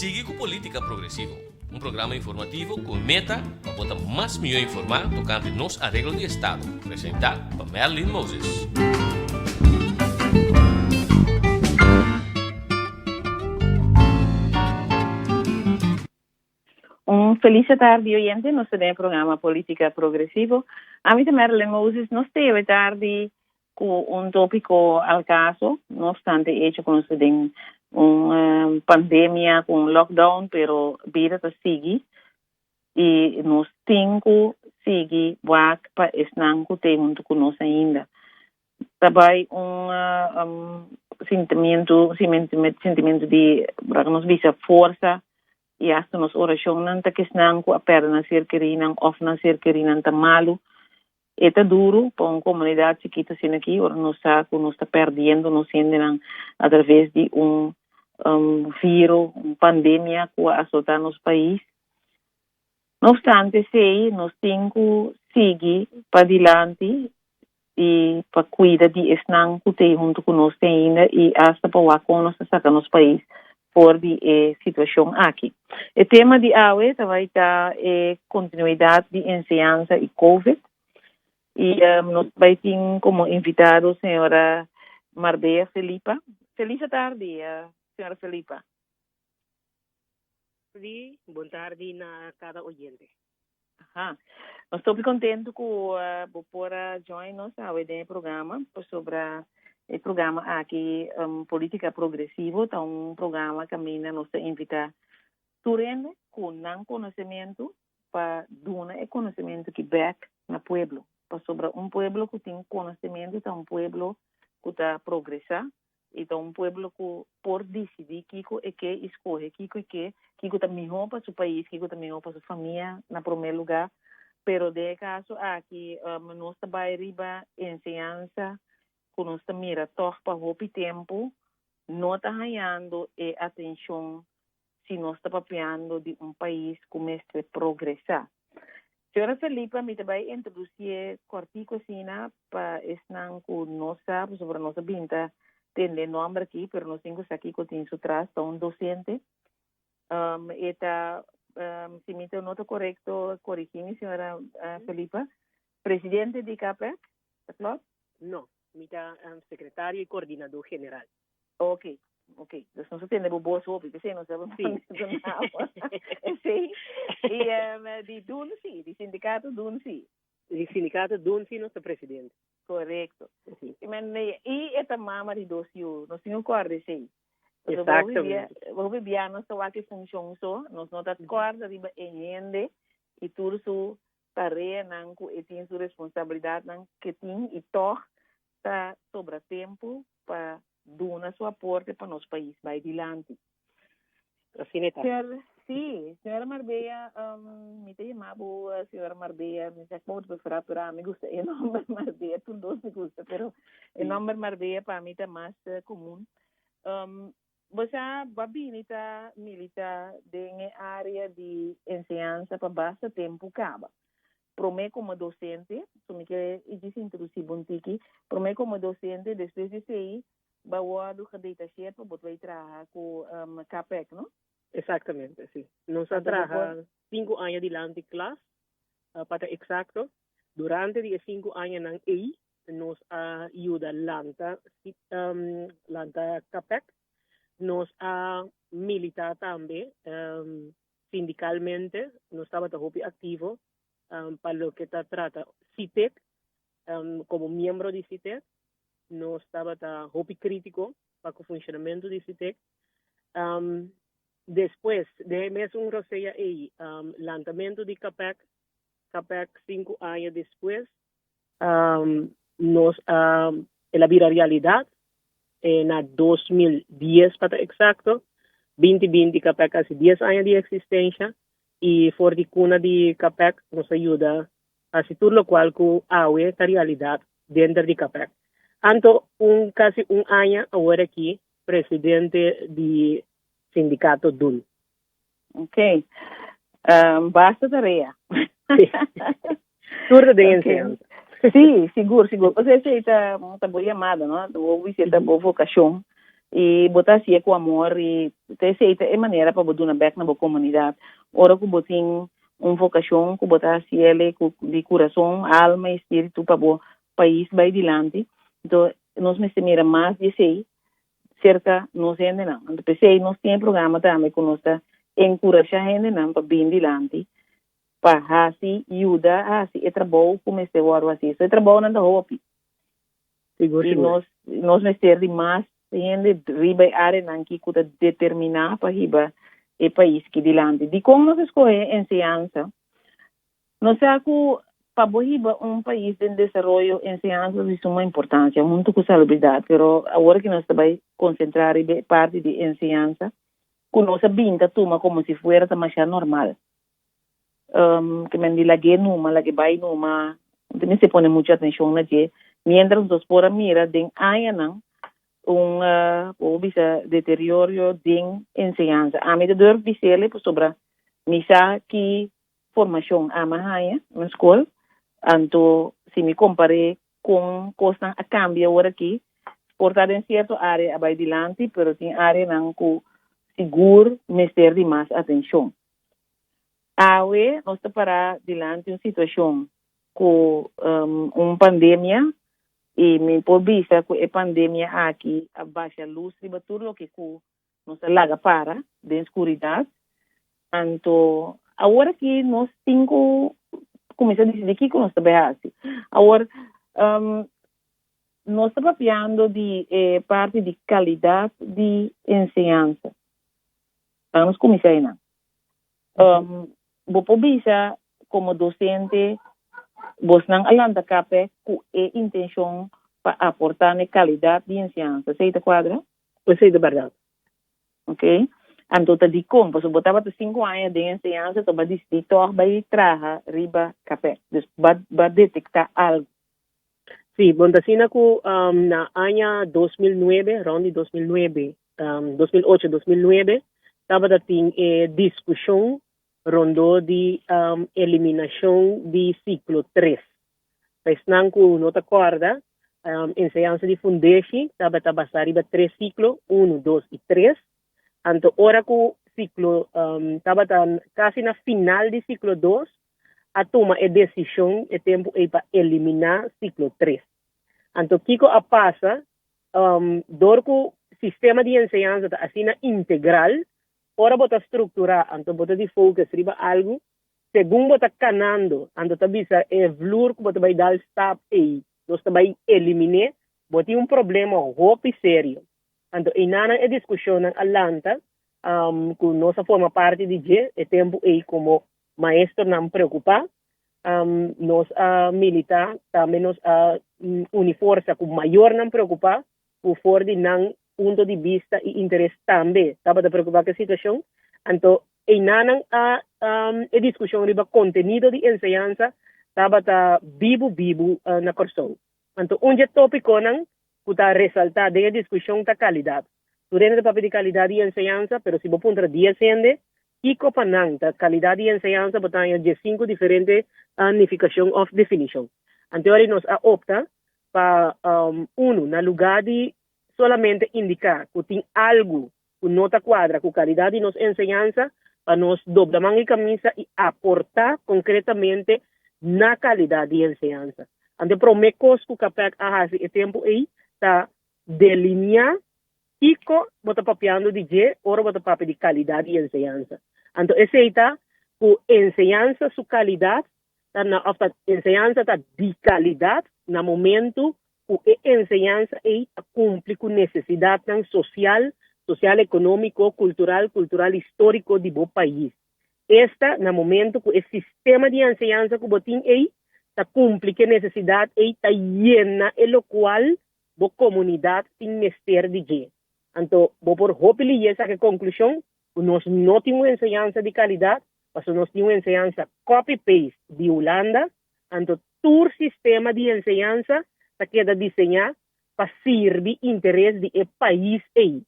Sigue com Política Progressivo, um programa informativo com meta para botar mais melhor informar tocante nos arreglos de Estado, apresentado por Merlin Moses. Feliz tarde, oyente. Nós temos programa Política Progressivo. A mim, Merlin Moses, nós temos tarde com tópico ao caso, não obstante, hecho com nós temos uma pandemia, com lockdown, pero vida está sigue. E nós temos seguir para estar junto com nós ainda. Também sentimento de, para nós visa força, e hasta nos oração não tá que não a perna ser querida ou não ser querida tá malo é tá duro para uma comunidade chiquita assim aqui ora nós está perdendo nos sendo através de vírus pandemia que assolta nos país. Não obstante sei nós temos que seguir para adiante e para cuidar de esnan que tem junto conosco ainda e hasta para o que nós saca nos país por de situação aqui. O tema de hoje vai estar continuidade de ensinança e COVID. E nós vai ter como invitado a senhora Marbella Felipa. Feliz tarde, senhora Felipa. Boa tarde a cada oyente. Nós estamos contentes com o Bopora join nós no programa sobre o programa aqui Política Progressivo, é programa que a mina nos invita turende com não conhecimento para dar conhecimento que back na pueblo, para sobre pueblo que tem conhecimento, é pueblo que está progressar, e é pueblo que por decidir que escolhe, que está melhor para seu país, que está melhor para sua família, na primeiro lugar, pero de caso aqui nós trabalhamos riba ensinança que nós mira toch para o tempo, não está ganhando atenção se nós está papiando de país que começa a progressar. Senhora Felipa, me vai introduzir cortico assim para estar com nós sobre nossa binta, tem de nome aqui, pero nós temos aqui que tem atrás, um docente. Se me não está correto, corrigir, senhora Felipa, presidente de CAPEC, ¿está claro? No. Mita secretario y coordinador general. Okay. Entonces no se tiene boas porque se não sabe nada. Sim. E de Dunsi, de sindicato Dunsi. De sindicato Dunsi, nosso presidente. Correto. Sim. E esta mama de docio, nós temos corda sim. Exatamente. Vou viver nossa que funciona só, nós não tá corda de entende e tudo sua tarefa não que tem sua responsabilidade não que tem e toh está sobre tempo para dar seu aporte para nosso país vai adiante. Assim é. Senhora Marbella, me tem chamado a senhora Marbella, me sei como preferir para me gusta o nome Marbella, tudo me gusta, pero o nome Marbella para mim é mais comum. Você babinita milita na área de ensinança para basta tempo caba. Para mim como docente, so me quer introduzir bontiki, para mim como docente, depois de sair, bawado que deita cheio para botar trabalhar com CAPEC, não? Exatamente, sim. Nós trabalhamos 5 anos de classe, para exato. Durante os 5 anos na EI, nós ajuda Lanta CAPEC, nós militar também, sindicalmente, nós estamos ativo. Para lo que trata CITEC, como miembro de CITEC, no estaba hobby crítico para el funcionamiento de CITEC. Después de mes un rosella ahí, lanzamiento de CAPEC 5 años después, la vida realidad, en 2010 para exacto, 2020 CAPEC hace 10 años de existencia, y por de cuna de CAPEC nos ayuda a hacer todo lo cual que hay esta realidad dentro de CAPEC. Anto casi un año ahora aquí, presidente de sindicato DUN. Ok. Basta tarea. Turno de enseñanza. Sí, seguro. Você está boa chamada, não? Vou visitar boa vocação. e botar assim com amor e ter aceita é maneira para botar na back na boa comunidade. Ora que botem vocação, que botar assim ele de coração, alma e espírito para o país vai adiante. Então, nós me mira mais de sei cerca nós ainda não. Então, pensei nós tem programa também que nós encorajar ainda não para bem adiante. Para assim ajuda assim é trabalho como este agora assim. É trabalho na hopi. E nós me ser de mais ainda riba área não que kuda determinar para riba e país que dilante. De como nós escolhe enseñanza, nós saco para riba país em desenvolvimento enseñanza de suma importância, muito com salubridade, pero agora que nós vai concentrar em parte de enseñanza, que nós binda toma como se fuera tamashar normal. Que me diga que numa, la que vai numa, também se pone muita atenção na que, mientras nós por mira den aia bisa deterioro de enseñanza. A mim deve dizer sobre misa que formação a mahaya na escola, anto se me compare com costa a cambio agora aqui, portar em certa área vai adiante, pero tem área não que seguro me ter de mais atenção. Awe nós está para dilante uma situação com pandemia e me por vista que a pandemia aqui abaixa a luz e tudo o que nós laga para de escuridade. Então, agora que nós temos começar a dizer que nós trabalhamos. Agora, nós estamos falando de parte de qualidade de enseñanza. Vamos começar aí, não? Vou bisa como docente, vos não alanda cape com a intenção para aportar na qualidade de enseñanza. Sei da quadra? Eu sei da verdade. Ok? Então, tá de como, você botava 5 anos de enseñanza, então vai decidir, vai trazer riba cape. Vai detectar algo. Sim, bom, assim, na ano 2009, around 2009, 2008, 2009, estava em discussão rondo de eliminação de ciclo 3. Mas não que não te acorda, enseñanza de fundeixe, estava a basar em 3 ciclos, 1, 2 e 3. Então, ora que o ciclo estava quase na final de ciclo 2, a toma a decisão é tempo para eliminar ciclo 3. Então, Kiko a passa, dor que o sistema de enseñanza está assim integral, ora bota estruturar, então bota de focus riba algo, segundo bota canando, então tá bisa é flur que bota vai dar stop aí, nós vai eliminar, bota problema roupa sério. Então inana é discussão na Atlanta, que nossa forma parte de G, é tempo aí como maestro não preocupar, nós militar também nós uniforça com maior não preocupar, por fora de não ponto de vista e interesse também. Estava a preocupar com a situação. Então, inana a discussão sobre o conteúdo de enseñanza, estava vivo na corção. Então, onde é tópico não, que está ressaltado a discussão da qualidade. Durante o papel de qualidade de enseñanza, pero se você pontra 10 gente, e copanang, da qualidade de enseñanza, botanha de 5 diferentes unification of definition. Então, nós opta para na lugar de solamente indicar que tem algo que nota quadra, com qualidade de nossa enseñanza, para nós dobrar mão e camisa e aportar concretamente na qualidade de enseñanza. Então, para o meu curso que o CAPEC esse tempo aí, está delinear e bota papiando de G, ora bota papel de qualidade de enseñanza. Então, esse aí está com enseñanza sua qualidade, a enseñanza está de qualidade, no momento o enseñanza é cumprir com necessidade social, econômico, cultural, histórico de bom país. Esta, no momento que o sistema de enseñanza que botin aí, está cumprir com necessidade e está llena, e lo qual a comunidade tem mestre de G. Então, vou por hopefully essa é a conclusão, nós não temos uma enseñanza de qualidade, mas nós temos uma enseñanza copy-paste de Holanda, então, todo sistema de enseñanza queda desenhar para servir interesse do país aí.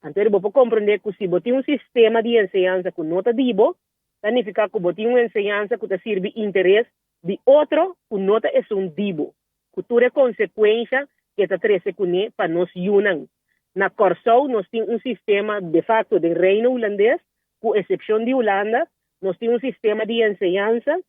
Então, você pode compreender que se você tem sistema de enseñanza que não está dibo, significa que você tem uma enseñanza que serve interesse de outro que não está dibo. Que toda consequência que está trece com ele para nós unir. Na Corsou, nós temos sistema, de facto, de reino holandês, com exceção de Holanda, nós temos sistema de enseñanza,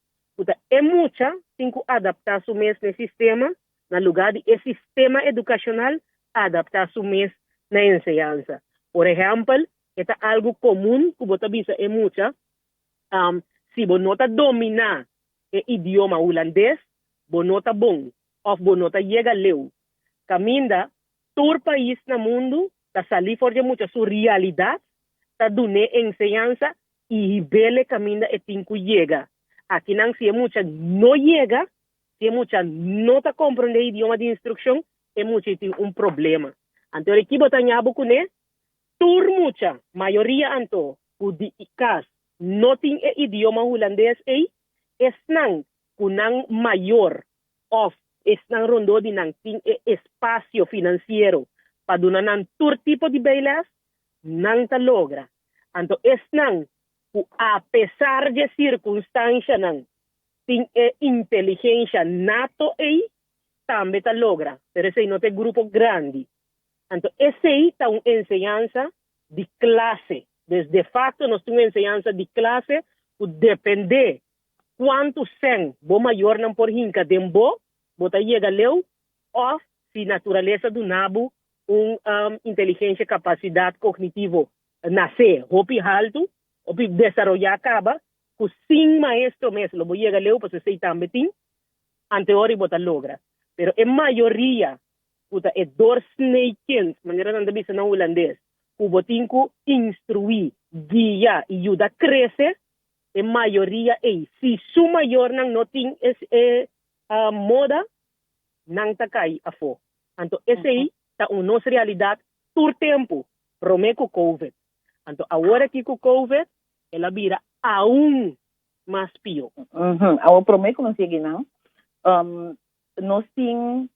é muita, tem que adaptar o mesmo sistema, no lugar de sistema educacional, adaptar o mesmo na enseñanza. Por exemplo, é algo comum que você visa é muita, se você não domina o idioma holandês, você não bom, ou você não chega a ler. Caminda, todo país no mundo, está salindo fora de muita sua realidade, está dando enseñanza e bele caminda e tem que chegar. Aqui não se muita não chega, se muita não está compreendendo o idioma de instrução, é muita tem problema. Então, aqui você tem com ele, tur mucha, maioria anto, o de ikas, não tem idioma holandês aí, não kunang maior, of, não rondo de não tem espaço financeiro, para donar não tur tipo de bailas, não ta logra. Então, não, apesar de circunstância, não tem inteligência nato aí, também ta logra, pero esse não tem grupo grande. Então, esse aí está uma enseñanza de classe. De facto, nós temos uma enseñanza de classe que depende quanto sen bo maior não por hinca dembo, bota chega leu, ou se natureza do nabo inteligência, capacidade cognitiva nascer, hopi alto, hopi desenvolver acaba, que sem maestro mesmo, lo chega leu, para você também tem, anterior bota logra. Pero a maioria é doorsnee-kind, maneira não deve ser na holandês, o botinco instruir, guiar e ajudar a crescer, a maioria é. Se sua maior não tem moda, não está cai a fo. Então, esse aí está a nossa realidade todo tempo, promete com o COVID. Então, agora que com o COVID, ela vira aún mais pior. Agora, promete que não segue, não? Nós temos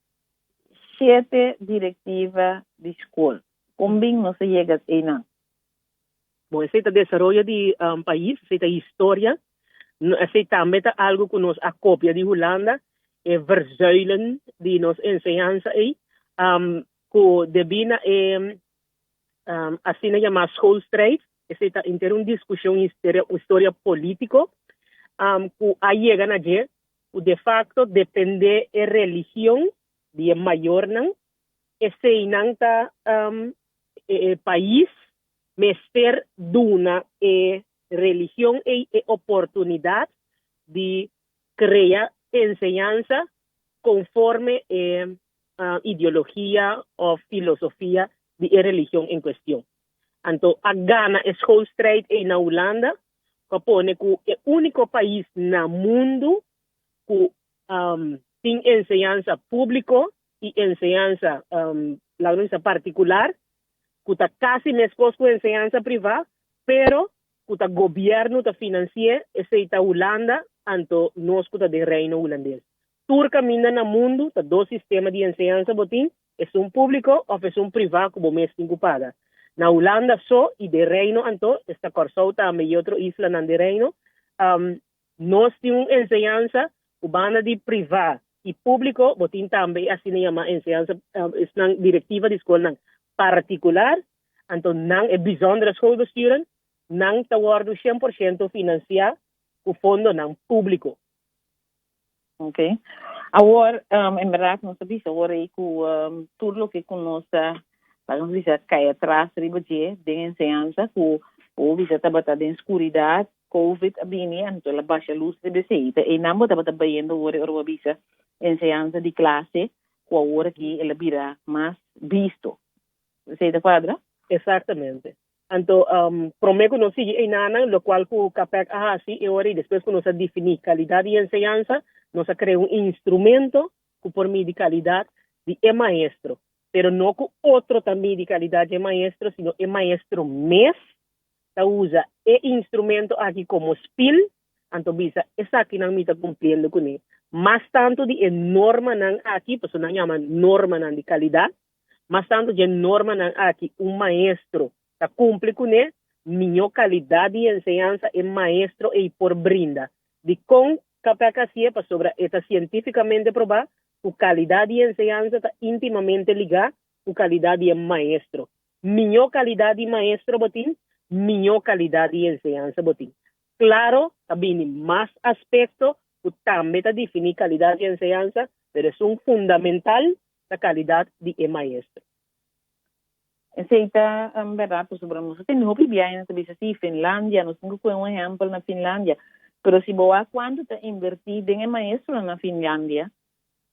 7 diretivas de escola. Como bem não se chega aí, não? Bom, esse é o desenvolvimento de país, esse é a história, esse também é algo que nós a cópia de Holanda, verzuilen de nos enseñanza aí, que devina assim chama schoolstrijd, esse é uma discussão história política, que aí chega na que de facto depende da religião de maior não, esse não está país mester duna religião e oportunidade de criar enseñanza conforme ideologia ou filosofia de religião em questão. Então, a Ghana é schoolstrijd na Holanda, que pone que é o único país no mundo que tem enseñanza pública e enseñanza particular, que está casi mesmo com enseñanza privada, pero que o governo está financia esse está Holanda, então nós que de reino holandês. Tur caminha no mundo, está 2 sistemas de enseñanza botim, é público ou é privado que o mês tem que pagar. Na Holanda só e de reino, então, está Corsou também e outra isla não de reino, nós temos enseñanza cubana de privado e público, botim também assim chama enseñanza, diretiva de escola particular, então não é bijzondere schoolbesturen, não está worden 100% financiado com fundo não público. Ok. Agora, em verdade, nós sabemos agora aí que tudo o que conosco, vamos dizer, cai atrás, riba de enseñanza, que o visita está em escuridade, COVID, então a baixa luz de BCI, e não está vendo agora a visa enseñanza de classe, que agora que ela vira mais visto. ¿Se te cuadra? Exatamente. Então, prometo que não sigue em nada, lo qual o CAPEC assim, e agora, depois que nós definir qualidade de enseñanza, nós criamos instrumento que por meio de qualidade de maestro. Pero não com outro também de qualidade de maestro, sino maestro mesmo, que usa instrumento aqui como spill, então, bisa, essa aqui não me está cumprindo com ele. Mas tanto de norma não aqui, porque não chama norma não de qualidade, mas tanto de norma não aqui, maestro está cumpre com ele, minha qualidade de enseñanza maestro e por brinda. De com capacidade para sobre está cientificamente provado, a qualidade de enseñanza está intimamente ligada à qualidade de maestro. melhor qualidade de maestro botin, melhor qualidade de enseñanza botin. Claro, também mais aspecto, que também está definir qualidade de enseñanza, pero é fundamental da qualidade de maestro. Aceita, verdad, pues sobre nosotros tenemos que viajar en esta Finlandia, nos tengo que un ejemplo en Finlandia, pero si vos cuánto te invertir en el maestro en Finlandia,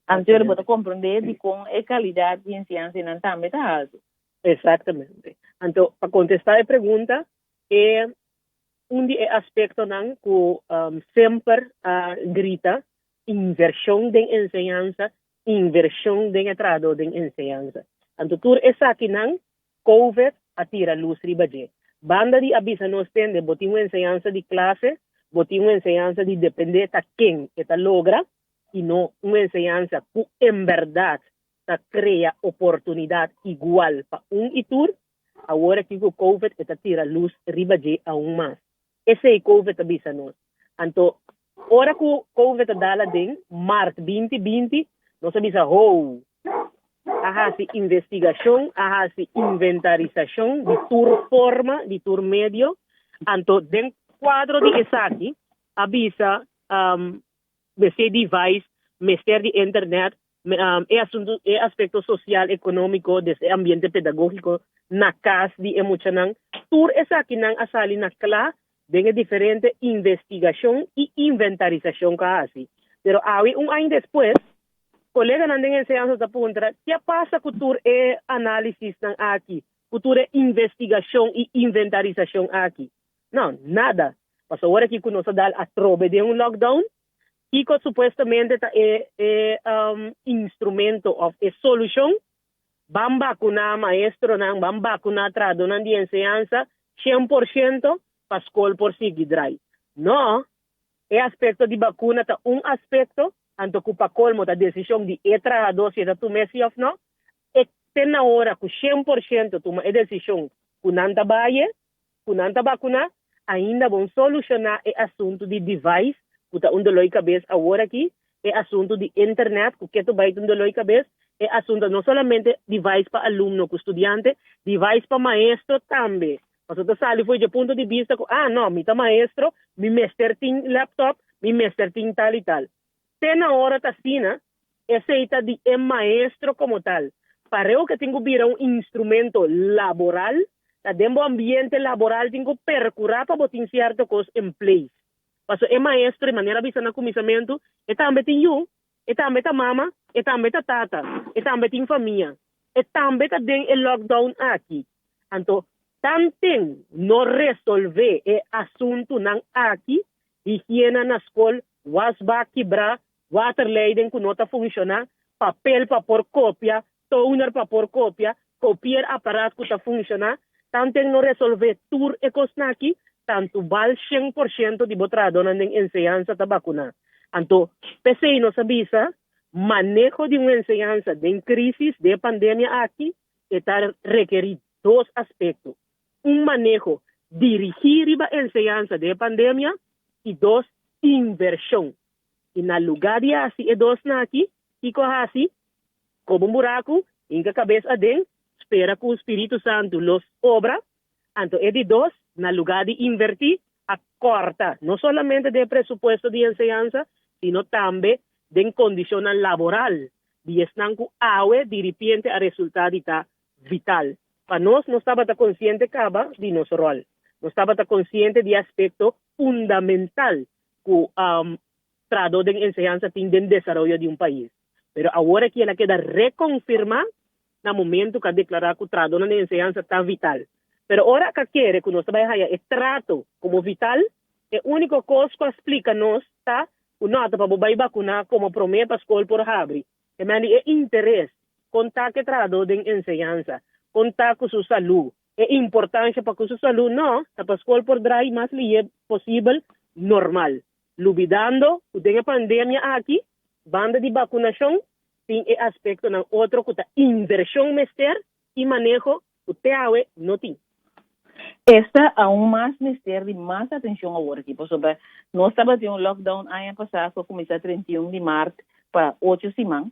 antes de comprender de con calidad de enseñanza en también está alto. Exatamente. Então, para contestar a pergunta, é aspecto que sempre grita inversão de enseñanza, inversão de entrada de enseñanza. Então, tudo isso aqui COVID atira luz ribaje. Banda de avisa nos tende, botin uma enseñanza de classe, botin uma enseñanza de depender de quem está logra, e não uma enseñanza que, em verdade, crea oportunidade igual para itur, agora que o COVID está tira luz ribaje aún mais. Esse é COVID avisa nos. Então, ora que o COVID dá em março 2020, nós avisa, há-se investigação, há-se inventarização de tur forma, de tur medio. Então, dentro do quadro de ESACI, avisa esse device, mestre de internet, é aspecto social, econômico, desse ambiente pedagógico, na casa de emocional. Tur ESACI não asali na classe, tem diferente investigação e inventarização que há-se. Pero aí, ano depois, colega não tem enseñanza da punta, que passa com tur análise aqui, com tur investigação e inventarização aqui? Não, nada. Mas agora que nós dá a trobe de lockdown, e que supostamente é instrumento ou solução, vamos vacunar maestro, vamos vacunar tradutor de enseñanza 100% para a escola por seguir drive. Não, é aspecto de vacuna, tá aspecto, anto que para colmo da decisão de entrar a dose da tu mês ou não, é tem na hora que 100% toma a decisão que não trabalha, que não vacuna, ainda vão solucionar o assunto de device, que está onde cabeça agora aqui, é assunto de internet, que tu vai onde cabeça, é assunto não somente device para aluno, para estudante, device para maestro também. Mas outra sala foi de ponto de vista que, não, mi maestro, mi mestre tem laptop, mi mestre tem tal e tal. Tem na hora da sina, aceita de maestro como tal. Para eu que tenho que virar instrumento laboral, dentro do ambiente laboral, tenho que percurar para botar certo coisa em place. Mas maestro, de maneira vista no comissamento, também tem eu, também tem mama, também tem tata, também tem família, também tem o lockdown aqui. Então, tanto não resolver o assunto não aqui, higiene na escola, wasba quebrar, waterleiding que não está funcionando, papel para por cópia, toner para por cópia, copiar aparato que está funcionando, tanto não resolver tudo e coisa aqui, tanto vale 100% de botrador na enseñanza da vacuna. Então, PC nos avisa, manejo de uma enseñanza de crise, de pandemia aqui, está requerido dois aspectos. Manejo dirigir a enseñanza de pandemia e dois, inversão. E na lugar de assim, dois aqui, e com assim, como buraco, em que a cabeça dele, espera que o Espírito Santo los obra, então é de dois, na lugar de invertir, a corta, não somente de presupuesto de enseñanza, sino também de condição laboral, de estar com água, de repente, a resultado está vital. Para nós, não estava consciente de nosso rol. Não estava consciente de aspecto fundamental que o tradutor de enseñanza tem no desenvolvimento de país. Mas agora que ela queda reconfirmar, no momento que declarar que o tradutor de enseñanza está vital. Mas agora que quer que nós trabalhamos o trato como vital, a única coisa que explica-nos está o nota para vai vacinar como promete para a escola por abre. É interesse contar que tradutor de enseñanza, contar com sua saúde. É importante para que sua saúde não, para a escola por drive mais livre possível, normal. Luvidando, que tem a pandemia aqui, banda de vacunação, tem aspecto na outro que está inversão mestre e manejo que o TAE não tem. Esta aún mais mistério de mais atenção agora aqui, por sobre nós estamos em lockdown ano passado, foi começar 31 de março para 8 semanas.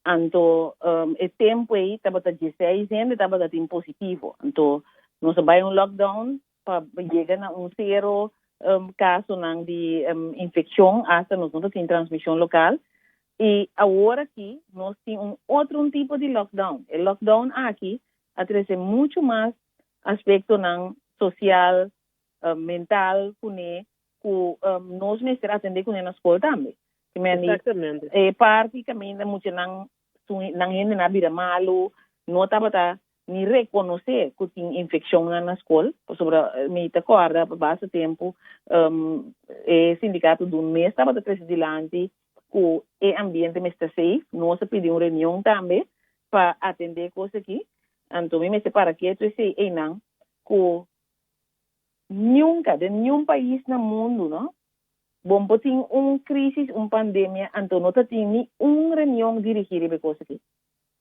Anto, o tempo aí estava 16 anos, estava positivo. Então, nós vai lockdown para chegar a zero caso de infecção, até nós não temos transmissão local. E agora aqui, nós temos outro tipo de lockdown. O lockdown aqui, atrasa muito mais aspecto social, mental, que nós mesmos atender com na escola também. Exatamente. Parte também muito não gente na vida malo, não estava ni reconhecer que tem infecção na escola, sobre me acorda para bastante tempo, o sindicato do mês estava presidente que o ambiente está safe, nós pedimos reunião também para atender coisas aqui, então me para que tu sei não que nunca de nenhum país no mundo, não? Bom, tem crise, pandemia, então não tem nem reunião dirigida para coisas aqui.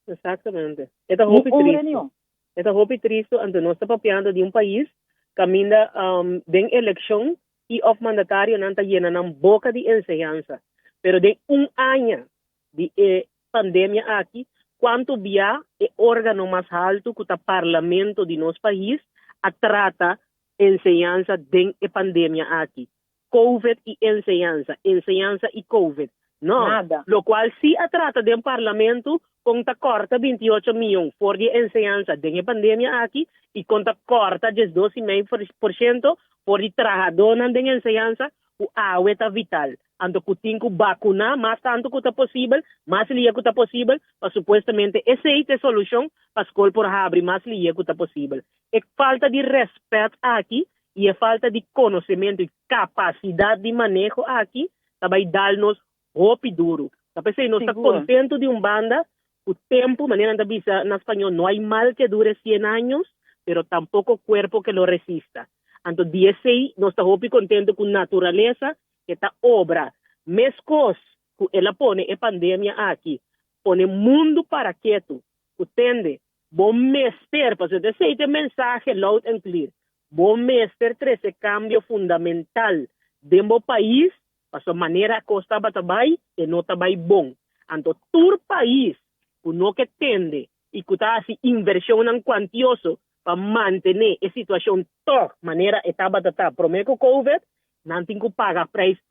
Exatamente. É da roupa triste. É da roupa triste, então nós estamos falando de país que ainda tem eleição e o mandatário não está llena na boca de enseñanza. Pero de ano de pandemia aqui, quanto via o órgão mais alto que o parlamento de nosso país a trata enseñanza de pandemia aqui. COVID e enseñanza e COVID. Não, nada. Lo qual se trata de parlamento conta corta 28 milhões por de enseñanza de pandemia aqui e conta corta 12,5% por de trabalhadores de enseñanza o água está vital. Ando que tem que vacunar mais tanto que está possível, mais lia que está possível, para supostamente essa é a solução para a escola por abrir mais lia que está possível. É falta de respeito aqui e é falta de conhecimento e capacidade de manejo aqui, vai dar-nos roupa duro. Talvez nós estamos contentos de banda, o tempo, maneira de dizer na espanhol, não há mal que dure 100 anos, pero tampoco cuerpo que lo resista. Então, DSI, nós estamos contentos com a natureza, que está obra. Mescos, que ela põe a pandemia aqui, põe mundo para quieto, entende? Bom mestre, para você ter esse mensagem loud and clear. Bom mestre, esse cambio fundamental dentro do país, para sua maneira que estava trabalhando e não trabalha bom. Então, todo país, que não que tende e que está assim, inversão quantioso para manter a situação toda maneira estava tratando. Prometo que o COVID não tem que pagar preço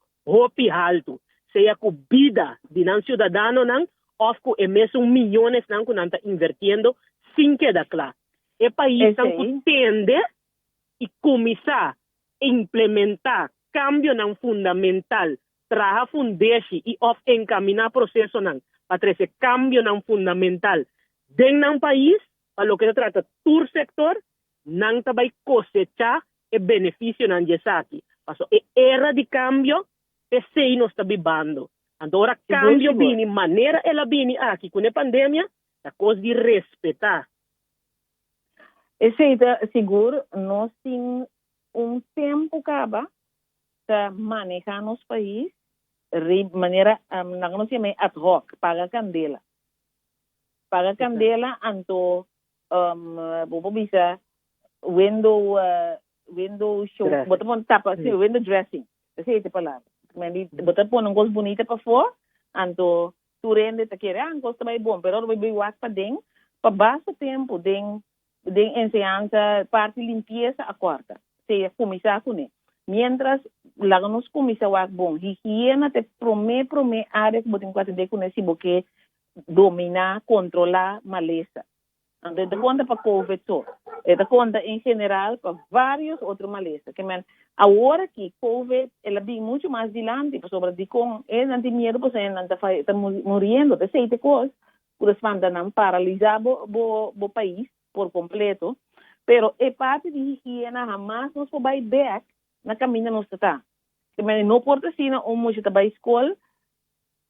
alto, seja com vida de não cidadão, não, ou com mesmo milhões não, que não está invertindo, sem quedar claro. O país que tende e começar a implementar cambio não fundamental, trabalhar fundeixe e encaminhar processo não, para esse cambio não fundamental dentro do país, para o que se trata do setor, não vai cosechar o benefício não de aqui. Paso era de cambio, esse nós está vivendo. Agora, cambio vem, maneira ela vem aqui com a pandemia, é coisa de respeitar. Esse é seguro, nós temos tempo acaba para manejar nosso país de maneira, não se chama ad hoc, paga candela. Paga candela, então, vou bisa window show, botar pon tapa, window dressing. Essa é a palavra. Botar pon coisa bonita para fora, então, tu rende te quer, coisa também bom, pero vai buat para dentro, para baixo tempo, dentro enseñanza, parte limpeza a quarta. Se começar com ele. Mientras, lá nos começa a bom, higiene te promete área que botem quase de conhecer, porque dominar, controlar maleza. Então, te conta para COVID só. Te conta em geral para vários outros malezas. Que agora que COVID, ela vem muito mais adiante, sobre de com, não tem medo, porque não está morrendo, de seis coisas, por isso não paralisar o país por completo, pero é parte de higiene, jamais nos vai back na caminho nos está. Que não importa se não muito está para escola,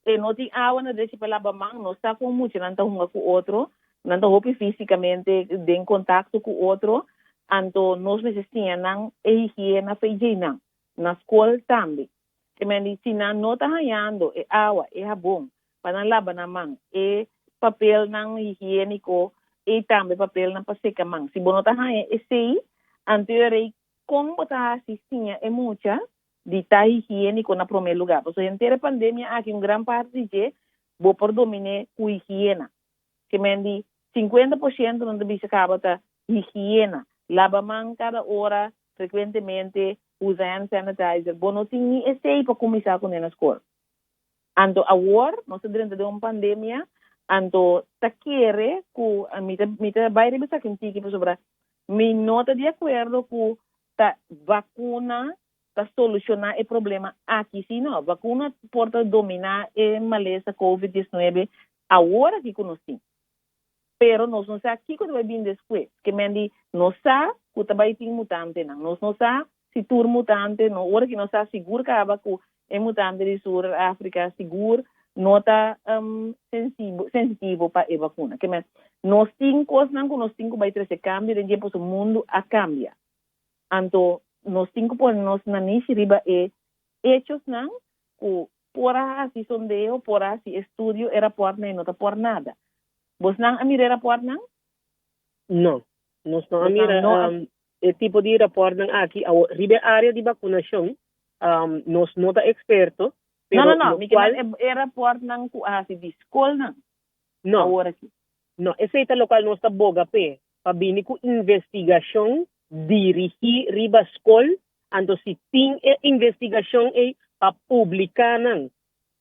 e não tem água na deixa para lavar mão, não está com muito, não está com o outro, não está roupa fisicamente em contato com o outro, então nós necessitamos a higiene feijão, na escola também. Que se não está ganhando água, é bom, para não lavar na mão, é papel não higiênico, e também papel na paseca mão. Se não está ganhando esse, anterior como está assistindo é muita de estar higiênico na primeiro lugar. Porque a inteira pandemia aqui, grande parte de vou por domine com higiene. Que mendi 50% não deve se acaba da higiene. Lava mão cada hora, frequentemente, usa hand sanitizer. Bom, não tem esse para começar com a escola. Anto agora, nós estamos dentro de uma pandemia, anto ta querer que mita vai revisar que tiki sobre me nota de acordo com ta vacuna ta solucionar o problema aqui sim não vacuna pode dominar a maleza COVID-19 agora que conhecemos pero nós não sabemos que vai vir depois que mendi nós sabemos que vai ter mutante não nós não sabemos se tur mutante não hora que nós sabemos seguro que aba com é mutante de Sul África seguro nota sensitivo para a vacuna. Que nós temos coisas que nós temos que trazer cambio de tempo o mundo a cambia. Então, nós temos que nós na niche riba hechos não que por assim sondeo, por assim estudio era por nem nota por nada. Vos não a mirar rapport não? Não. Nós não a mirar o tipo de rapport não aqui riba área de vacunação nós nota experto. Pero no. Era por nang kuasi di school nang. No. Agora aqui. No, esse é o local nós está boga pe. Pabini com investigação dirigir riba school, ando se tem investigação para publicar nang.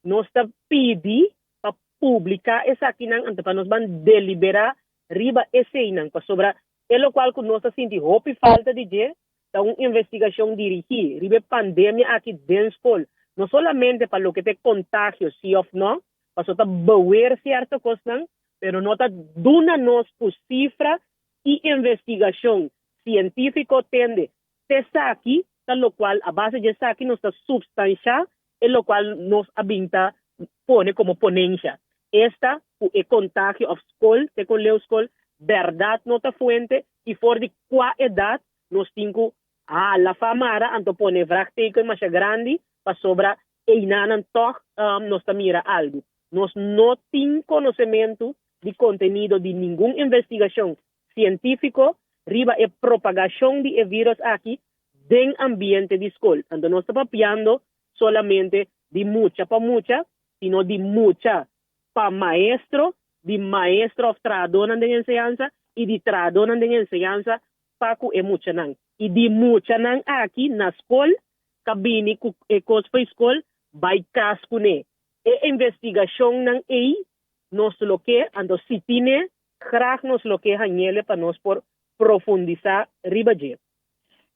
Nós está pedi para publicar essa aqui nang ando para nós van deliberar riba esse nang para sobra é local que nós está sentindo hope falta de je, da uma investigação dirigir riba pandemia aqui dentro school. No solamente para lo que te contagio, sí o no, para sota bewer cierta cosa, pero no ta duna nos por cifra y investigación científico tende te aquí, tal lo cual a base de esa aquí nos está substancia, en lo cual nos avinta pone como ponencia. Esta el contagio of school, te con leo school, verdad nota fuente y for de qua edad nos tingo la famara anto pone vraagteken más grande para sobra einanan toch nos mira algo. Nos no tienen conocimiento de contenido de ninguna investigación científico riba e propagación de virus aquí den ambiente de escuela. Entonces no está papiando solamente de mucha para mucha, sino de mucha para maestro, de maestro tradonan de enseñanza y de tradonan de enseñanza para que mucha nan. Y de mucha nan aquí na escuela kabini ku ekos pa school by kaskune investigação ng nos lo que ando sitine graag nos lo que hanyele para nos por profundizar ribaje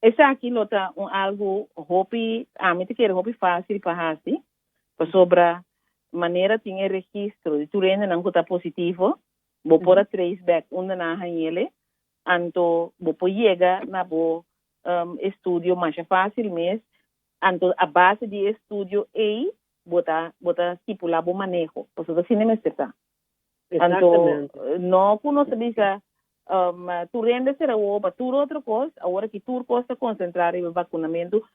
essa aqui nota algo hopi me te quero hopi fácil para hasi para sobra maneira tinha registro de turene nang kota positivo bo por trace back unda na hanyele anto bo po llega na bo estudio mais fácil mesmo. Então, a base de estudo é botar estipular o manejo. Por isso, assim não é certo. Então, não conheço bisa, tu rende será o para tu outra coisa, agora que tu costa concentrar em vacunamento,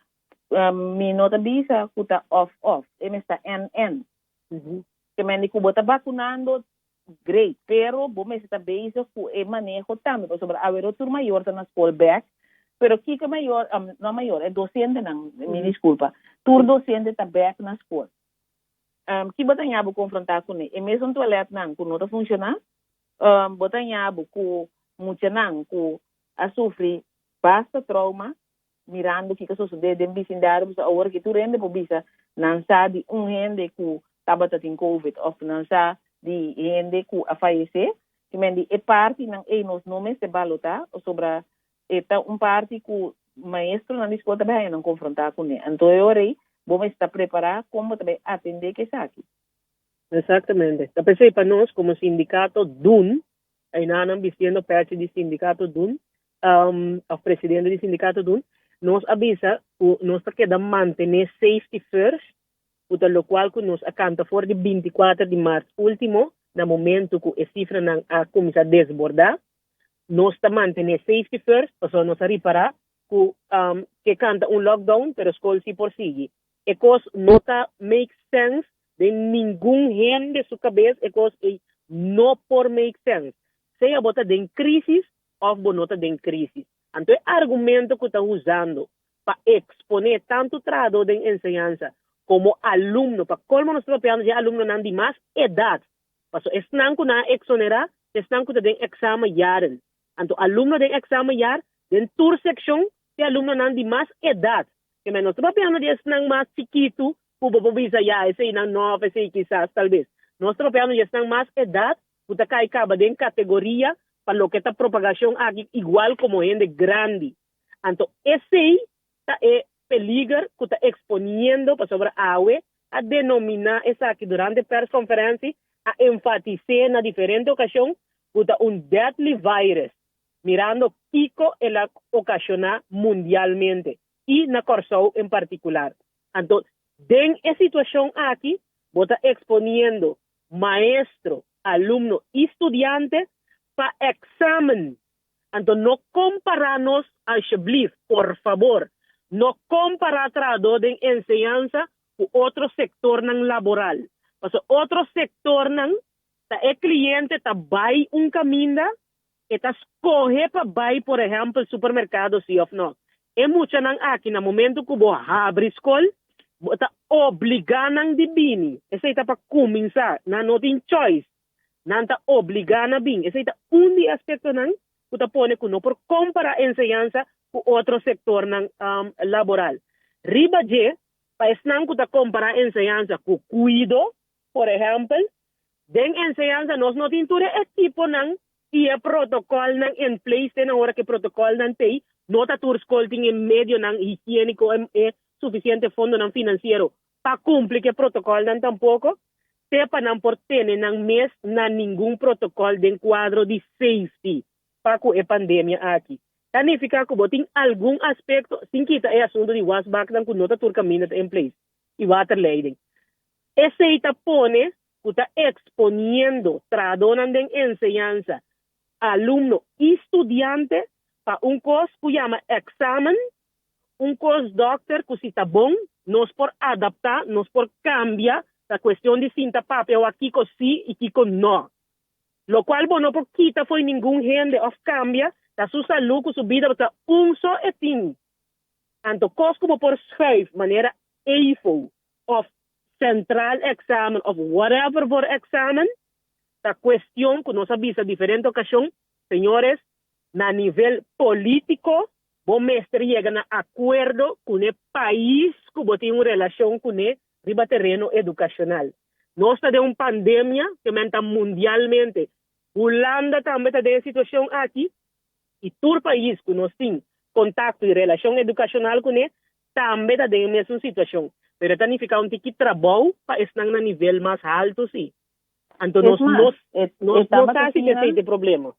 me nota bisa que está off, está NN. Que me digo, botar vacunando, great, pero bom está base com o manejo também, por sobre a ver outro maior na escola back. Pero Kika maior, não maior, é docente não, me desculpa. Tur docente está back na escola. Que botanhabo confrontar com ele. E mesmo toalete não, que não está funcionando, botanhabo com muito não, com a sofrer basta trauma, mirando o que sucede dentro do vecindário, agora que tu rende por bisa, não sabe gente que estava tendo Covid, ou não sabe de gente que a falecer, que me é parte não é nos nomes de balota, ou sobre então, parte que o maestro na escola também não confrontar com ele. Então, eu orei, vamos estar preparados como também atender que está aqui. Exatamente. Eu pensei para nós, como sindicato DUN, aí nós dizendo parte do sindicato DUN, o presidente do sindicato DUN, nos avisa que nós queremos manter safety first, por lo qual nos acanta for de 24 de março último, no momento que a cifra não começa a desbordar, nós estamos mantendo safety first, para nós reparar que canta lockdown, pero a escola se persigue. E coisa não make sense de nenhum gente de sua cabeça, e coisa não por make sense. Seja bota de crise, ou bonota de crise. Então, o argumento que está usando para exponer tanto trado de enseñanza, como alumno, para colmo nosotros pedimos ya alumno nan de más edad. Paso están con una exonera, están con den examen jaren. Anto alumno den examen jar, den tour section, de alumno nan de más edad. Que menos nosotros pedimos ya están más chiquito, pubo visa ya, ese nan 9, ese quizás tal vez. Nosotros pedimos ya están más edad, puta cae caba den categoría, para lo que esta propagación aquí igual como gente grande. Anto ese está peligro que está exponiendo para sobre AWE a denominar esa aquí durante la conferencia a enfatizar en diferente ocasión que un deadly virus mirando pico el ocasiona mundialmente y na Corsou en particular. Entonces, en esa situación aquí, está exponiendo maestro, alumno y estudiante para examen. Entonces, no compararnos, alsjeblieft, por favor, no comparar traducción de enseñanza con otro sector laboral. Porque otro sector, el cliente está vai un camino, está escoge para vai, por ejemplo, el supermercado, sí o no. E mucha aquí, en el momento que vos abre escola, está obligando de venir. Ese está para comenzar, no tiene choice. No está obligando a venir. Ese está un aspecto que te pone que no por comparar enseñanza con otro sector laboral. Riba je, para estar que te compara enseñanza con cuido, por ejemplo, den enseñanza nos no tiene el tipo y el protocolo en place en ahora que protocolo no está tu escolting en medio higiénico suficiente fondo financiero para cumplir el protocolo tampoco sepa por tener mes ningún protocolo de cuadro de safety para la pandemia aquí. Significa que tiene algún aspecto sin quitar el asunto de wasback que no está tu camino en place y waterleiding. Ese te pone que está exponiendo tradonan de enseñanza alumno y estudiante para un curso que llama examen, un curso doctor que si está bon, no es por adaptar, no es por cambiar la cuestión de cinta papel o aquí con sí y aquí con no. Lo cual, bueno, por quita fue ningún gente of cambia, da su salud, con su vida, está un solo etín. Tanto cos como por schrijf, manera EIFO, of central examen, of whatever por examen, la cuestión que nos avisa diferente ocasión, señores, a nivel político, vos mestre llegan a acuerdo con el país que tiene una relación con el riba terreno educacional. No está de una pandemia que menta mundialmente. Holanda también está de situación aquí y todo el país que nos tiene contacto y relación educacional con él también está de esa situación. Pero significa un tiquito trabajo para estar a nivel más alto, sí. Entonces, no está así que ese problema.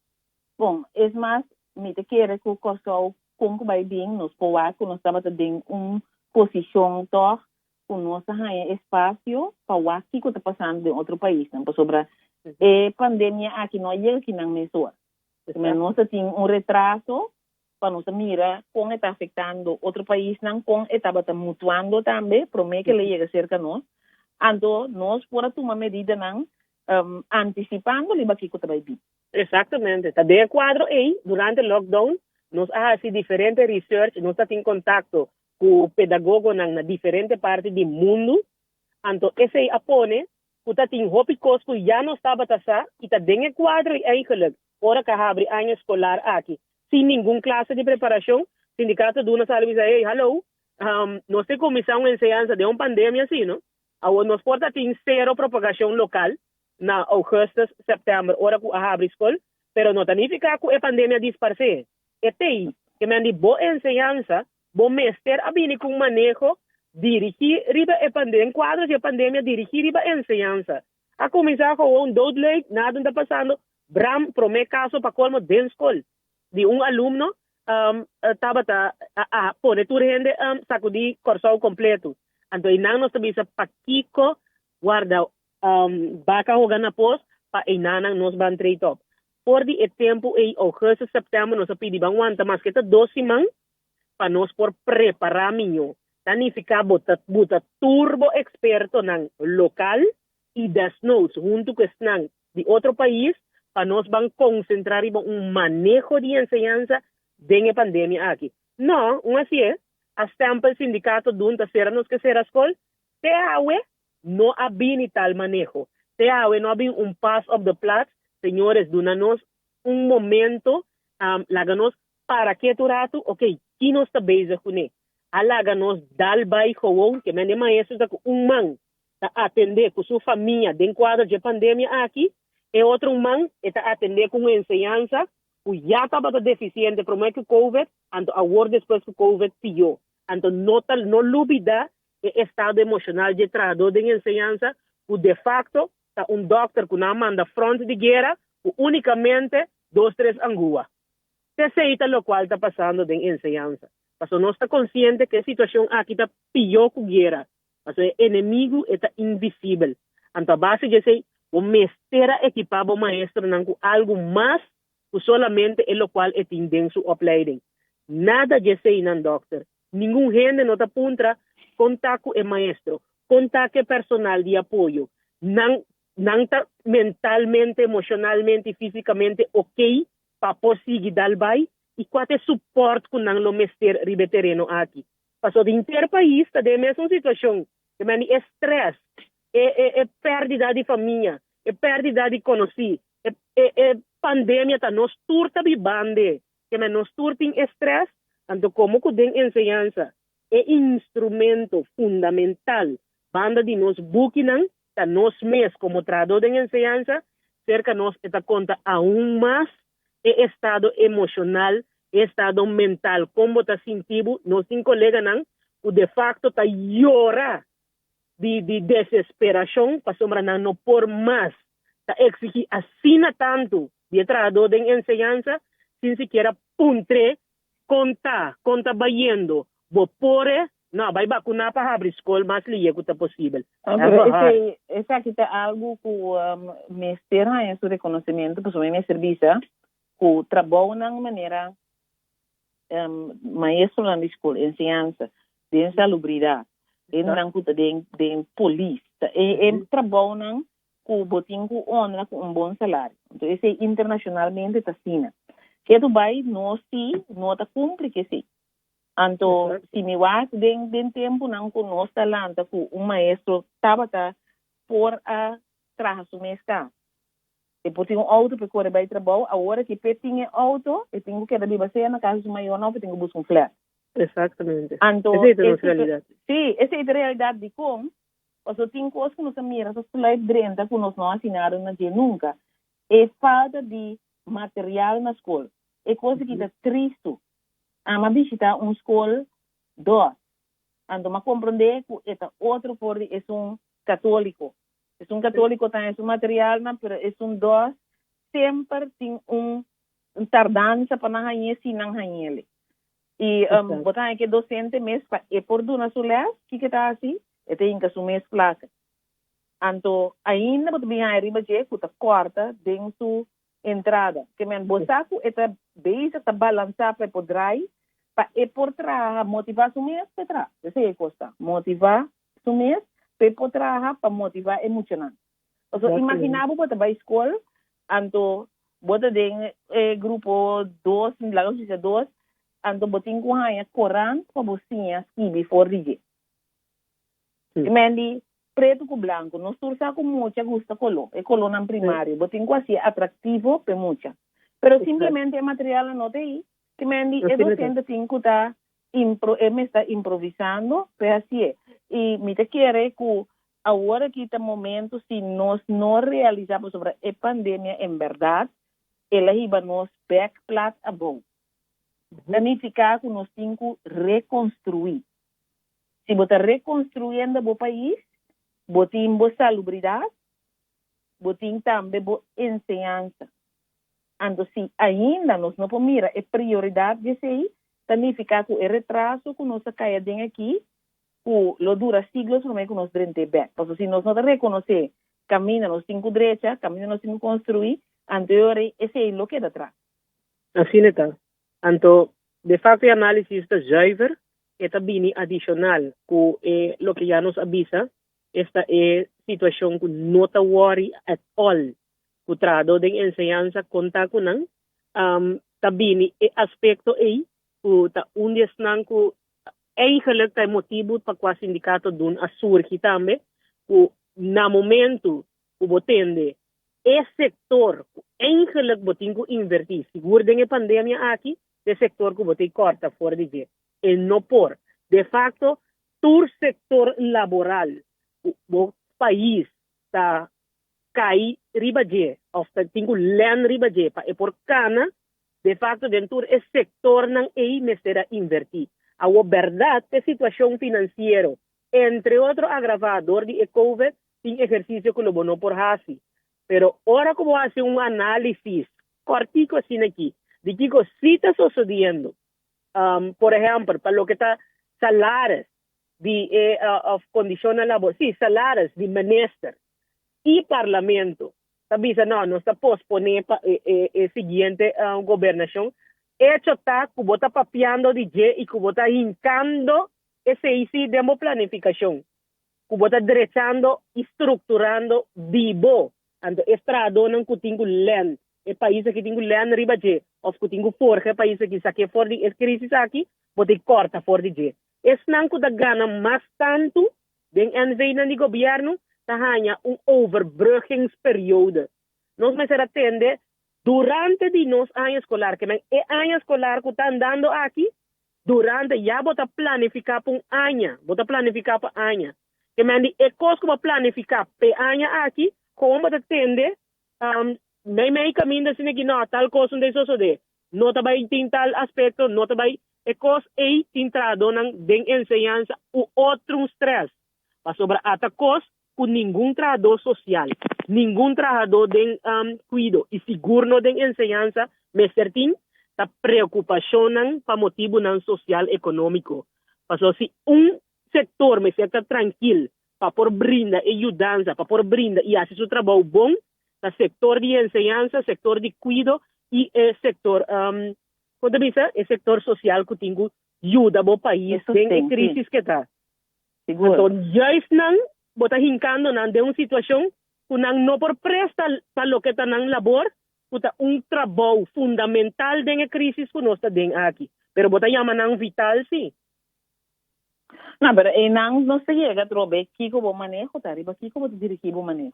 Bom, es más, me te quiere que o corso com que vai bem nos poá que nós estamos em posição toch que nós tem espaço para o que está passando em outro país, não sobre a pandemia aqui não é que não mesmo, mas nós temos retraso para nós mirar como está afetando outro país, não como está mutuando também, promete que ele chega cerca nós, então nós podemos tomar medida não anticipando o que está vai bem. Exactamente. Está de cuadro ahí, durante el lockdown, nos hace diferente research, nos está en contacto con pedagogos en diferentes partes del mundo. Entonces, ese apone, que está en hopi cosco, ya no estaba tasar, y está en el cuadro eigenlijk, ahora que abre año escolar aquí, sin ninguna clase de preparación, sindicato de una sala dice, hey, hello, no se comenzó una enseñanza de una pandemia así, ¿no? Ahora nos porta en cero propagación local, na agosto, setembro, hora que abre escola, pero no significa que a pandemia disparce. Que me han dicho, boa enseñanza, bom mestre, a venir con manejo, dirigir riba a pandemia, quadros de pandemia, dirigir riba enseñanza. A comenzar con un doodley, nada está pasando, Bram, promete caso para colmo de escola, de un alumno, estaba a poner tu gente, sacudir corso completo. Entonces, no nos avisa pa Kiko, guarda, vaca jogando pos para inanang nos van trade up. Por el tiempo en agosto, septiembre nos pidi bang wanta mas kita 12 man para nos por preparar minyo. Significa buta turbo experto ng local y das nos junto con ng de otro país para nos van concentrar en un manejo de enseñanza de la pandemia aquí. No, así es. Hasta el sindicato dunta será nos que será escola te awe no había tal manejo. Te awe no había un pass of the plats. Señores, dunanos un momento, laganos para que tu rato, ok, ¿quién no está bezig con él? Alaganos dal bay gewoon, que me maestro da un man a atender con su familia de encuadro de pandemia aquí, y otro man está atender con enseñanza, que ya estaba deficiente, pero que COVID, and ahora después que COVID pilló. Entonces, no olvida el estado emocional de trabajo de enseñanza, que de facto, está un doctor que no manda front de guerra, que únicamente 2-3 anguas. Se aceita lo cual está pasando en enseñanza. Paso no está consciente que la situación aquí está peor que guerra. Paso el enemigo está invisible. Entonces, base de ser un mestera equipado maestro con algo más que solamente es lo cual atiende su opleiding. Nada de ser un doctor. Ningún gente no está apunta contacto el maestro, contacto personal de apoyo. No está mentalmente, emocionalmente y físicamente ok para conseguir dar bay y cuál es soporte con lo mester ribe terreno aquí. Paso de interpaís, está de mesma situación, de estrés, pérdida de familia, pérdida de conocido, pandemia está nos turta vivande, que nos turta en estrés, tanto como que den enseñanza, instrumento fundamental, banda de nos buquinan, está nos mes como traductor de enseñanza, cerca nos está conta aún más estado emocional, estado mental, como está sintiendo, nos sin colega que de facto está llora de desesperación, para sombra no por más, está exigir así tanto de trabajo de enseñanza, sin siquiera puntre, conta bayendo, vopore, no, vai vacunar para abrir escola más ligeiro que posible. Pero ese aquí está algo que me espera en su reconocimiento, pues me servicio, que trabajo de una manera maestro en la escuela, enseñanza, de salubridad, de policía, trabajo que botín que honra con un buen salario. Entonces, internacionalmente está así. Que tu vai no está cumple que sí. Anto, si me vas den tiempo não conosco talanta que un maestro estaba por a trabajar su mesca. Depois tenho auto para correr para trabalho, agora que eu tenho auto, eu tenho que ir a na casa do maior não, eu tenho que buscar um flat. Exactamente. Anto, esa es la realidad. Sí, esa es la realidad de como, o sea, tenho coisas que nós miramos, as coisas drenta que nós não assinaram na dia nunca. É falta de material na escola. É coisa que está triste. Ama visitar uma escola, dois. Ando ma compreender que esta outro for é católico. É católico tem material, pero é dois. Sempre tem tardança para não ganhar se não ganhar. E botar que docente mês é por duna solar, que está assim, é tem que assumir as placas. Então, ainda pode vir a arriba de que corta dentro entrada. Que men bosaco é base está balançar para poder para por trás motivar o mês para trás. Essa é a coisa. Motivar o mês para motivar emocional. Então, imaginava botar para a escola, então bota de grupo 2, lá não sei 2, então botin com a Coran para você ski before DJ. Mendi preto com branco, nós tursa com muita gusta color, é color na primário, botin com assim atrativo para muita. Pero simplesmente o material não tem, que mendi é docente tem que estar está improvisando, pero assim é. E me te quer que agora que está momento, se nós não realizamos sobre a pandemia em verdade, ela iba nos backplat a bom. Significa que nós temos que reconstruir. Se você reconstruindo o país, você tem boa salubridade, você tem também boa ensinança. Então, se ainda nós não podemos mirar a prioridade desse aí, significa que o retraso que nós caímos aqui, que lo dura siglos, como é que nós drente back. Porque se nós não reconhecer caminho nos cinco direita, caminho nos cinco construir, anterior, esse é o que é atrás. Assim está. Então, de facto, o análise está zuiver, está bem adicional, que lo que já nos avisa, esta é situação que não está worry at all. O trabalho de enseñanza conta com não, está bem aspecto aí, que está dia que eigenlijk tem motivo para que o sindicato doen a surgir também, o na momento o botende esse sector eigenlijk botingo invertir, seguro de pandemia aqui, de sector que botem corta fora de dia, e não por, de facto, todo sector laboral, o país está cai riba de, ou está tingo len riba de, e por cana, de facto, dentro esse sector não é mesera invertir. A verdade, a situação financeira, entre outro agravador de COVID, tem exercício que lo bono por hasi. Pero ahora como hace un análisis cortico assim aqui, de que sí está sucediendo, por ejemplo, para lo que está salários de condiciones laborales, sí, salários de minister y parlamento, sabes, no está posponer para siguiente gobernación, hecho está que está papeando de y que está hincando ese demo planificación, que está derechando y estructurando vivo. Ando estrado não kutingu len, e país que tingu len riba je, of kutingu forge país que saque for di crise aqui, bote corta for di je. Es não da gana mais tanto den envena di governo, ta hanya overbruggingsperiode. Nós mais atende durante di nos ano escolar, que men e ano escolar que tá andando aqui, durante já bota planificar para bota planificar para anha. Que men di e cos como planificar pe anha aqui, como atende, may caminho assim que não, tal coisa de isso de, não também tem tal aspecto, não também é coisa aí entrado na den enseñanza o outro stress, mas sobre ata coisa com nenhum trabalhador social, nenhum trabalhador den cuido e seguro no den enseñanza, me certin ta preocupação para motivo não social econômico, passou se sector me certa tranquilo para por brinda ajudança, para por brinda e fazer seu trabalho bom, no sector de enseñanza, sector de cuido e sector, quando diz, sector social que tem ajuda ao país em crise que está. Então, já estão bota hincando de uma situação que não por presta para o que está na labor, que trabalho fundamental de crise que nós estamos aqui. Pero bota chama vital, sim. No, pero não se chega a trobar que o manejo, tá? Riba que o dirigir o manejo.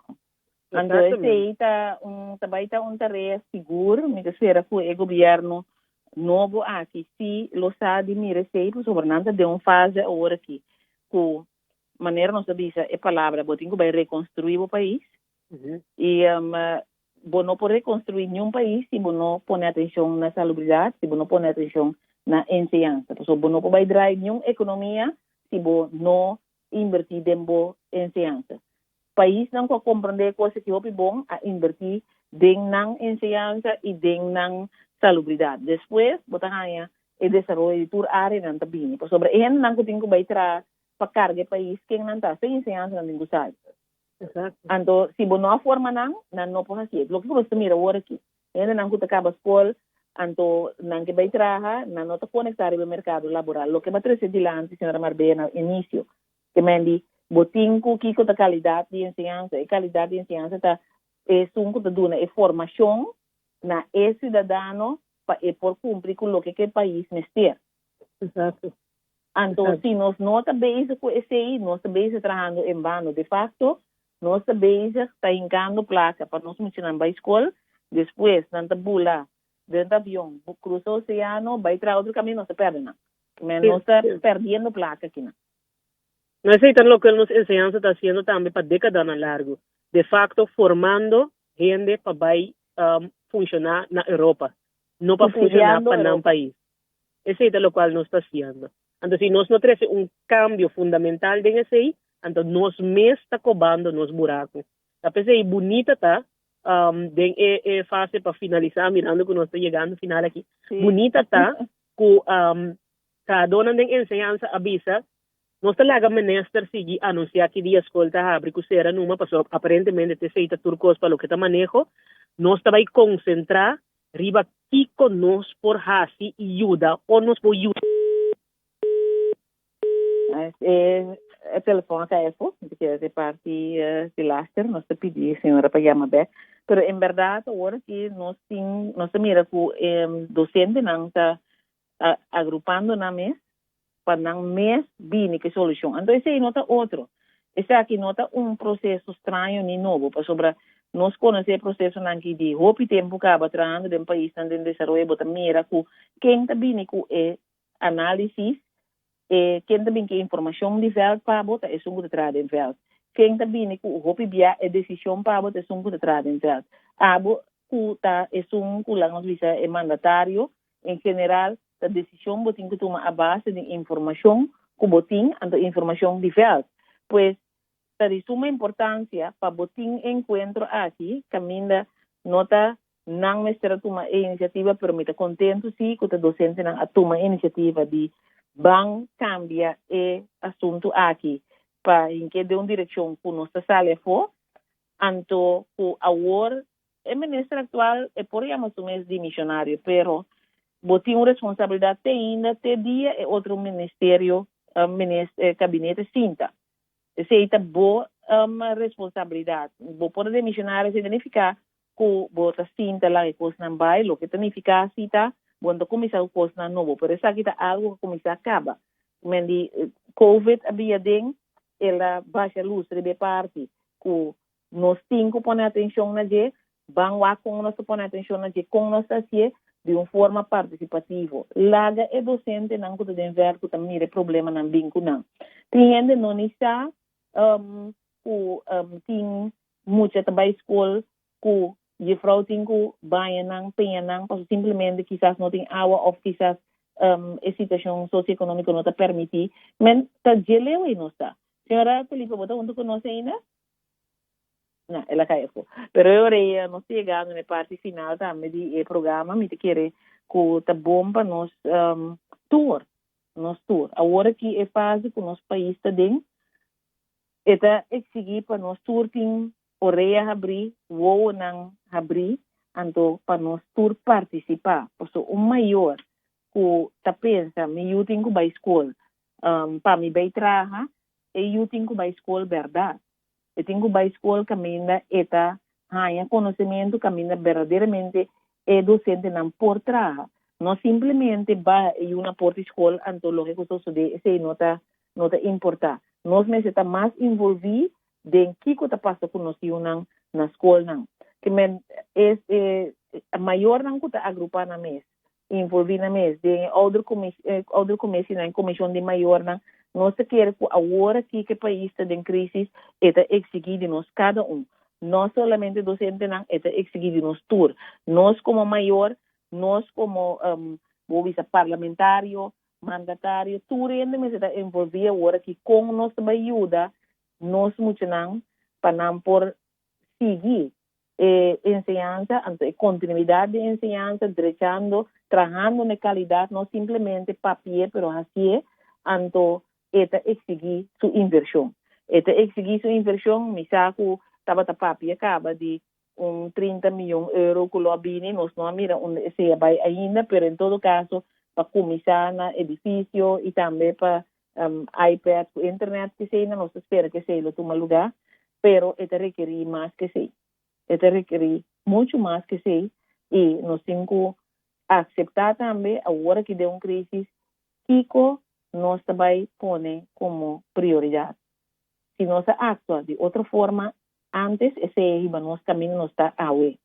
Então, esse também está tarefa seguro, me que será que o governo novo aqui, se lo sabe, me recebe, sobre nada de fase agora aqui, com maneira não sabia é palavra, botinho que vai reconstruir o país, e não pode reconstruir nenhum país se não põe atenção na salubridade, se não põe atenção na enseñanza. Então, não pode drive nenhuma economia se não invertir em enseñanza. O país não pode compreender coisas que é bom a invertir na enseñanza e na salubridade. Depois, botar aí o desenvolvimento de toda área não está bem. Sobre isso, não tem que baitar para carga o país que não está sem enseñanza não tem que usar. Então, se não há forma não pode fazer. O que você mira agora aqui, ainda não acaba a escola, então, não que vai trabalhar, não está conectado ao mercado laboral. O que vai trazer de lá, senhora Marbella, no início, que me diz, botinho que a qualidade de enseñanza, a qualidade de enseñanza está sunco de duna, formação na cidadão para por cumprir com o que o país necessita. Exato. Então, se nós não estamos com esse aí, nós estamos trabalhando em vano, de facto, nós estamos hincando placa para nós mencionar para a escola, depois, não estamos lá, dentro do avião, cruza o oceano, vai para outro caminho, não se perde, não. Mas não está perdendo placa aqui, não. Não é então o que nos enseñanza está haciendo também para décadas a largo. De facto, formando gente para vai funcionar na Europa, não para funcionar para um país. Esse é o qual nos está haciendo. Então, se nós não temos cambio fundamental nesse aí, então nós mesmos está cobando nos buracos. A pessoa é bonita, tá? É fácil para finalizar, mirando que nós estamos chegando no final aqui. Sim. Bonita, tá? Que a dona de enseñanza avisa, nós talaga minister seguir anunciar que dia escola está abre que será numa, passou aparentemente te seita turcos para o que está manejo, nós vai concentrar riba que conosco por hasi e ajuda, ou nos por ajuda. O telefone caiu, porque de parte de Laster, nós te pedi a senhora para chamar back, pero em verdade agora que nós mira que docente não está agrupando na mesa para mes bini que solução. Então esse aí nota outro. Esse aqui nota processo estranho ni novo, para sobre nós conhecer o processo nanki de hopi tempo acaba trando de país tan de desenvolvimento bota mira ku quem tá bini ku análise quem também que informação de veld para bota é sungo de trás de veld. Quem também que o hopi bia é decisão para bota é sungo de trás de veld. Abo ku ta é sungo lang visa é mandatário em geral a decisão botin que toma a base de informação que botin ando informação de veld. Pues ta de suma importância para botin encontro aqui caminda nota não mestra toma iniciativa permite contento sim que o docente não toma iniciativa de van cambia e assunto aqui para em que de uma direção que nossa sala for anto que agora o ministro atual é por chamar o mês de missionário pero botin uma responsabilidade ainda te dia é outro ministério gabinete cinta esse é boa responsabilidade bo por de missionário significa que bota cinta lá e coisa não vai lo que significa cita quando começar o curso na novo, por isso aqui está algo que começa a acabar. Mas COVID havia den, ela baixa luz de parte, que nós temos que pôr atenção na gente, vamos lá com nós pôr atenção na gente, com nós assim, de uma forma participativa. Laga é docente, não que tem ver que também é problema não vinco não. Tem gente não está, tem muita trabalho escola, que je vrouw tingu bayanang penyanang paso simplesmente quizás não tem água ou quizás a situação socioeconômica não está permitir men tá geleu e não está senhora Felipe bota onde conhece ainda não ela caiu pero eu reia não chegando na parte final também de programa me te querer que tá bom para nós tour agora que é fase que nosso país está dentro eta exigir para nós tour tem Oreia abrir, vou não abrir, então para nós tour participar. Porque o maior que tá pensa, eu tenho que ir à escola, para me vai trabalhar, e eu tenho que ir à escola verdade. Eu tenho que ir à escola caminha eta ganha conhecimento, caminha verdadeiramente é docente não por trabalhar. Não simplesmente vai em uma porta escola, então lógico que isso de nota importar. Nós necessitamos mais envolver de que está passando conosco na escola não que a maior não está agrupar na mesa envolver na mesa de outra comissão na comissão de maior não nós quer que agora que o país está em crise está exigir de nós cada não somente docente não está exigir de nós tour nós como maior nós como parlamentário mandatário tudo ainda me está envolver agora que com nós ajuda nós muito não para não por seguir ensinança, continuidade de ensinança, deixando, trabalhando na qualidade, não simplesmente papel, pero assim, então, exigir sua inversão. Exigir sua inversão, me saco, estava papel, acaba de 30 milhões de euros que o lobby, nós não mira onde se vai ainda, pero em todo caso, para começar no edifício e também para iPad, internet que sei, não se espera que sei lo toma lugar, pero requerir mais que sei. Requerir muito mais que sei e nós temos que aceitar também agora que deu uma crise, Kiko nós também põe como prioridade. Se nós actuamos de outra forma, antes esse é nosso caminho não está a ver.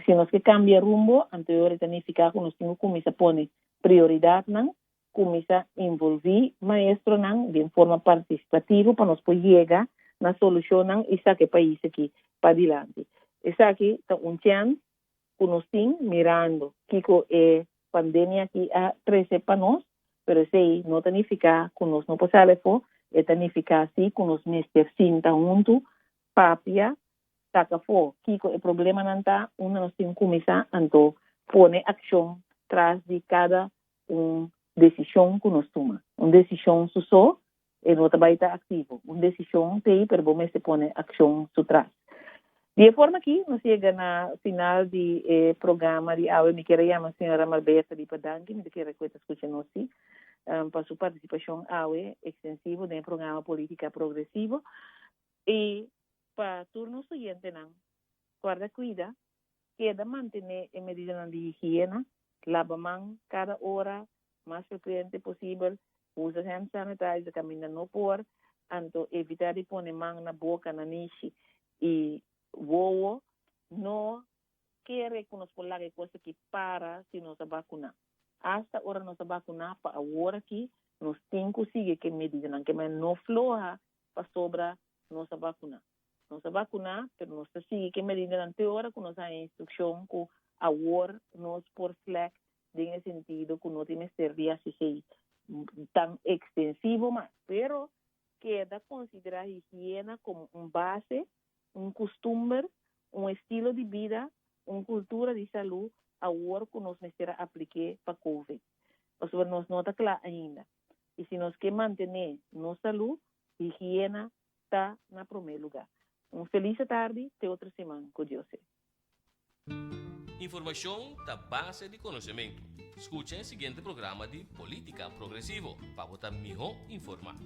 Se nós que cambia rumbo, anterior significa que nós temos que começar a pôr prioridade não começa a envolver maestro não de forma participativa para nós poder chegar na solução não e saque o país aqui para adiante. Isso aqui está chance que nós temos mirando que a pandemia aqui a crescer para nós, mas se não significa que nós não podemos fazer, significa assim que nós mestres sinta junto, papia, saca fora, que o problema não está, nós temos que começar a pôr ação atrás de cada decisão que nós tomamos. Uma decisão só e não vai estar ativo. Uma decisão tem, pero vamos se pôr ação atrás. De forma que nós chegamos na final do programa de aula, me quero chamar a senhora Malberta de Padanque, me quero que escute nós para sua participação aula extensiva no programa Política Progressiva e para turno seguinte, guarda cuida, queda manter a medida de higiene, lava mão cada hora, mais frequente possível, usa hand sanitizer, camina no por, anto evitar de pôr mão na boca, na niche, e voa, não quer que nós polar coisa que para se nós vacinar. Hasta hora nós vacinar para agora aqui, nós temos que seguir que medida, que não floja para sobra nossa vacuna. Nossa vacuna, pero nós seguir que medida até hora que nós a instrução que agora nós por slack em sentido que não tem servir assim tão extensivo, mas pero queda considerar a higiene como base, costume, estilo de vida, cultura de saúde, agora que nós necessitamos aplicar para COVID. Mas nós não está claro ainda. E se nós queremos manter nossa saúde, higiene está na primeiro lugar. Feliz tarde, até outra semana, com Deus. Informação da base de conhecimento. Escute o seguinte programa de Política Progressivo para você melhor informar.